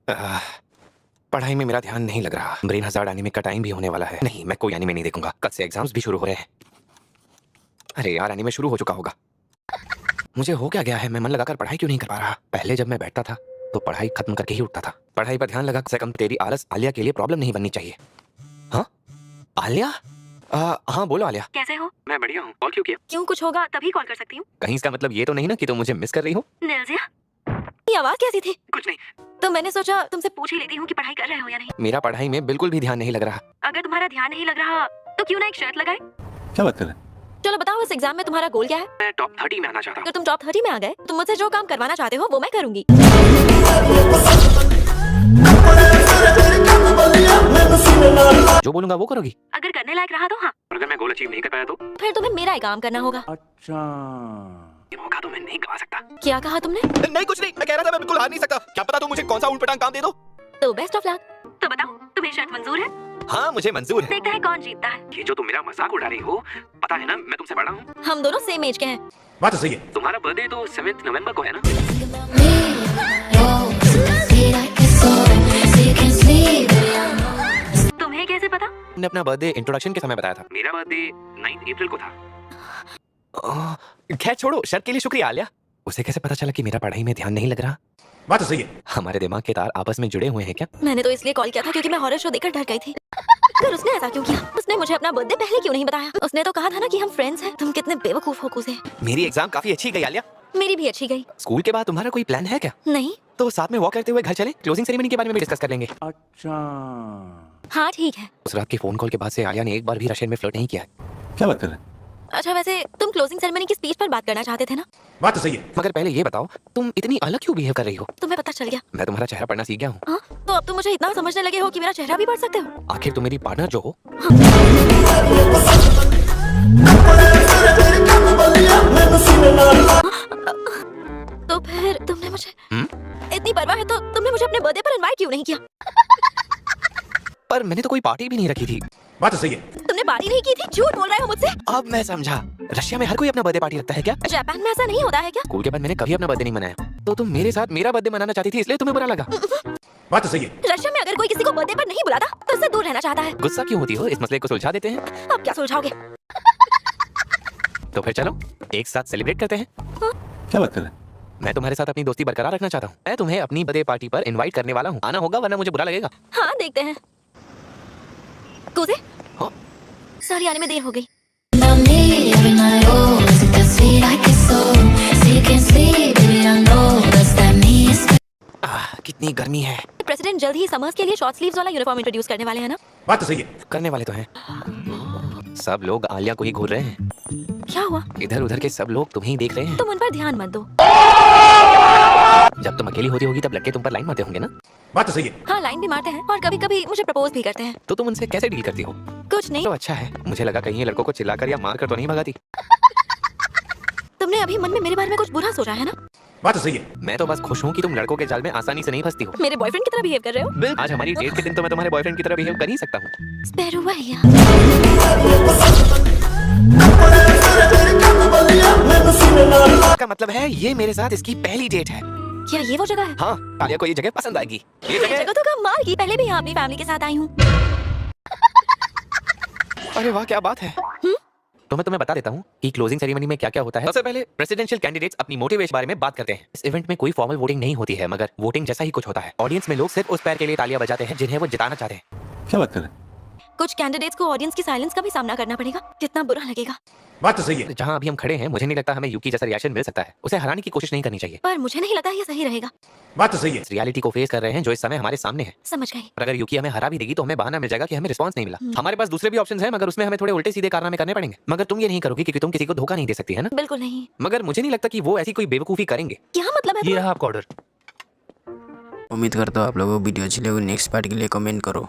आह, पढ़ाई में मेरा ध्यान नहीं लग रहा। ब्रेन हजार्ड एनीमे का टाइम भी होने वाला है। नहीं, मैं कोई एनीमे नहीं देखूंगा। कल से एग्जाम्स भी शुरू हो रहे हैं। अरे यार, एनीमे शुरू हो चुका होगा। मुझे हो क्या गया है? मैं मन लगाकर पढ़ाई क्यों नहीं कर पा रहा? पहले जब मैं बैठता था तो पढ़ाई खत्म करके ही उठता था। पढ़ाई पर ध्यान लगा से कम तेरी आलस आलिया के लिए प्रॉब्लम नहीं बननी चाहिए। हाँ आलिया? हाँ बोलो आलिया। कैसे हो? मैं बढ़िया हूँ। कॉल क्यों किया? क्यों, कुछ होगा तभी कॉल कर सकती हूँ। कहीं इसका मतलब ये तो नहीं ना कि तुम मुझे मिस कर रही हो? निल्जिया, ये आवाज कैसी थी? कुछ नहीं। तो मैंने सोचा तुमसे पूछ ही लेती हूँ कि पढ़ाई कर रहे हो या नहीं। मेरा पढ़ाई में बिल्कुल भी ध्यान नहीं लग रहा। अगर तुम्हारा ध्यान नहीं लग रहा तो क्यों ना एक शर्त लगाए। क्या बात कर रहे हैं? चलो बताओ, इस एग्जाम में तुम्हारा गोल क्या है? मैं टॉप 30 में आना चाहता अगर तुम टॉप 30 में आ गए तो मुझसे जो काम करवाना चाहते हो वो मैं करूंगी। हूँ। जो बोलूंगा वो करोगी? अगर करने लायक रहा तो हाँ, और अगर मैं गोल अचीव नहीं कर पाया तो? फिर तुम्हें मेरा ही काम करना होगा। अच्छा, ये मौका तो मैं नहीं गवा सकता। क्या कहा तुमने? नहीं कुछ नहीं, मैं कह रहा था मैं बिल्कुल हार नहीं सकता। क्या पता तुम मुझे कौन सा ऊट-पटांग काम दे दो। तो बेस्ट ऑफ लक। तो बताओ, तुम्हें शर्त मंजूर है? हाँ मुझे मंजूर है। देखते हैं कौन जीतता है। ये जो तुम मेरा मजाक उड़ा रही हो, पता है ना मैं तुमसे बड़ा हूँ। हम दोनों सेम एज के हैं। बात तो सही है। तुम्हारा बर्थडे तो 7 नवंबर को है ना? तुम्हें कैसे पता? मैंने अपना बर्थडे इंट्रोडक्शन के समय बताया था। मेरा बर्थडे 9 अप्रैल को था। खैर छोड़ो, शर्त के लिए शुक्रिया आलिया। उसे कैसे पता चला कि मेरा पढ़ाई में ध्यान नहीं लग रहा? बात तो सही है। हमारे दिमाग के तार आपस में जुड़े हुए हैं क्या? मैंने तो इसलिए कॉल किया था क्योंकि मैं हॉरर शो देखकर डर गई थी। फिर उसने ऐसा क्यों किया? उसने मुझे अपना बर्थडे पहले क्यों नहीं बताया? उसने तो कहा था ना कि हम फ्रेंड्स हैं। तुम कितने बेवकूफ हो कुसे। मेरी एग्जाम काफी अच्छी गई आलिया। मेरी भी अच्छी गई। स्कूल के बाद तुम्हारा कोई प्लान है क्या? नहीं। तो साथ में वॉक करते हुए घर चले, क्लोजिंग सेरेमनी के बारे में भी डिस्कस कर लेंगे। अच्छा, हाँ ठीक है। उस रात के फोन कॉल के बाद से आलिया ने एक बार भी रशियन में फ्लर्ट नहीं किया है। क्या बात कर रहे हैं? अच्छा वैसे तुम क्लोजिंग सेरेमनी की स्पीच पर बात करना चाहते थे ना? बात तो सही है। मगर पहले ये बताओ, तुम इतनी अलग क्यों बिहेव कर रही हो? तुम्हें पता चल गया? मैं तुम्हारा चेहरा पढ़ना सीख गया हूँ। हाँ, तो अब तुम मुझे इतना समझने लगे हो कि मेरा चेहरा भी पढ़ सकते हो। आखिर तुम मेरी पार्टनर जो हो। तो फिर तुमने मुझे इतनी परवाह है तो तुमने मुझे अपने बर्थडे पर इनवाइट क्यों नहीं किया? पर मैंने तो कोई पार्टी भी नहीं रखी थी। बात तो सही है। तुमने पार्टी नहीं की थी? झूठ बोल रहे हो मुझसे। अब मैं समझा। रशिया में हर कोई अपना बर्थडे पार्टी रखता है क्या? जापान में ऐसा नहीं होता है क्या? स्कूल के बाद मैंने कभी अपना बर्थडे नहीं मनाया। तो तुम मेरे साथ मेरा बर्थडे मनाना चाहती थी, इसलिए तुम्हें बुरा लगा? बात तो सही है। रशिया में अगर कोई किसी को बर्थडे पर नहीं बुलाता तो उससे दूर रहना चाहता है। गुस्सा क्यों होती हो? इस मसले को सुलझा देते हैं। अब क्या सुलझाओगे? तो फिर चलो एक साथ सेलिब्रेट करते हैं। क्या बात कर रहे हैं? मैं तुम्हारे साथ अपनी दोस्ती बरकरार रखना चाहता हूँ। मैं तुम्हें अपनी बर्थडे पार्टी पर इनवाइट करने वाला हूँ। आना होगा वरना मुझे बुरा लगेगा। हाँ देखते हैं। कूजे? हाँ? सॉरी, आने में देर हो गई। कितनी गर्मी है। प्रेसिडेंट जल्द ही समर्स के लिए शॉर्ट स्लीव्स वाला यूनिफॉर्म इंट्रोड्यूस करने वाले हैं ना? बात तो सही है। करने वाले तो हैं। सब लोग आलिया को ही घूर रहे हैं। क्या हुआ? इधर उधर के सब लोग तुम्हें ही देख रहे हैं। तुम उन पर ध्यान मत दो। जब तुम अकेली होती होगी तब लड़के तुम पर लाइन मारते होंगे ना? बात तो सही है। हाँ, लाइन भी मारते हैं और कभी कभी मुझे प्रपोज भी करते हैं। तो तुम उनसे कैसे डील करती हो? कुछ नहीं। तो अच्छा है। मुझे लगा कहीं ये लड़कों को चिल्लाकर या मारकर तो नहीं भगाती। तुमने अभी मन में मेरे बारे में कुछ बुरा सोचा है ना? बात तो सही है। मैं तो बस खुश हूँ कि तुम लड़कों के जाल में आसानी से नहीं फंसती हो। मेरे बॉयफ्रेंड की तरह बिहेव कर रहे हो। आज हमारी डेट के दिन तो मैं तुम्हारे बॉयफ्रेंड की तरह बिहेव कर ही सकता हूँ। स्पैरो भैया। का मतलब है ये मेरे साथ इसकी पहली डेट है। क्या ये वो जगह है? हाँ, आलिया को ये जगह पसंद आएगी। ये ये जगह। जगह तो कमाल की। पहले भी यहाँ अपनी फैमिली के साथ आई हूँ। अरे वाह क्या बात है। तो मैं तुम्हें बता देता हूँ कि क्लोजिंग सेरेमनी में क्या क्या होता है। सबसे पहले प्रेसिडेंशियल कैंडिडेट्स अपनी मोटिवेशन बारे में बात करते हैं। इस इवेंट में कोई फॉर्मल वोटिंग नहीं होती है, मगर वोटिंग जैसा ही कुछ होता है। ऑडियंस में लोग सिर्फ उस पैर के लिए तालियां बजाते हैं जिन्हें वो जिताना चाहते हैं। क्या बात कर रहे हैं? कुछ कैंडिडेट्स को ऑडियंस की साइलेंस का भी सामना करना पड़ेगा। कितना बुरा लगेगा। बात तो सही है। जहाँ अभी हम खड़े हैं मुझे नहीं लगता हमें यूकी जैसा रिएक्शन मिल सकता है। उसे हराने की कोशिश नहीं करनी चाहिए। पर मुझे नहीं लगता ये सही रहेगा। बात तो सही है। इस रियलिटी को फेस कर रहे हैं जो इस समय हमारे सामने है। समझ गई। और अगर यूकी हमें हरा भी देगी तो हमें बहाना मिल जाएगा कि हमें रिस्पांस नहीं मिला। हमारे पास दूसरे भी ऑप्शंस हैं, मगर उसमें हमें थोड़े उल्टे सीधे कारनामे करने पड़ेंगे। मगर तुम ये नहीं करोगी क्योंकि तुम किसी को धोखा नहीं दे सकती है ना? बिल्कुल नहीं। मगर मुझे नहीं लगता कि वो ऐसी कोई बेवकूफी करेंगे। क्या मतलब है? ये रहा आपका ऑर्डर। उम्मीद करता हूँ आप लोगों को वीडियो अच्छी लगी। नेक्स्ट पार्ट के लिए कमेंट करो।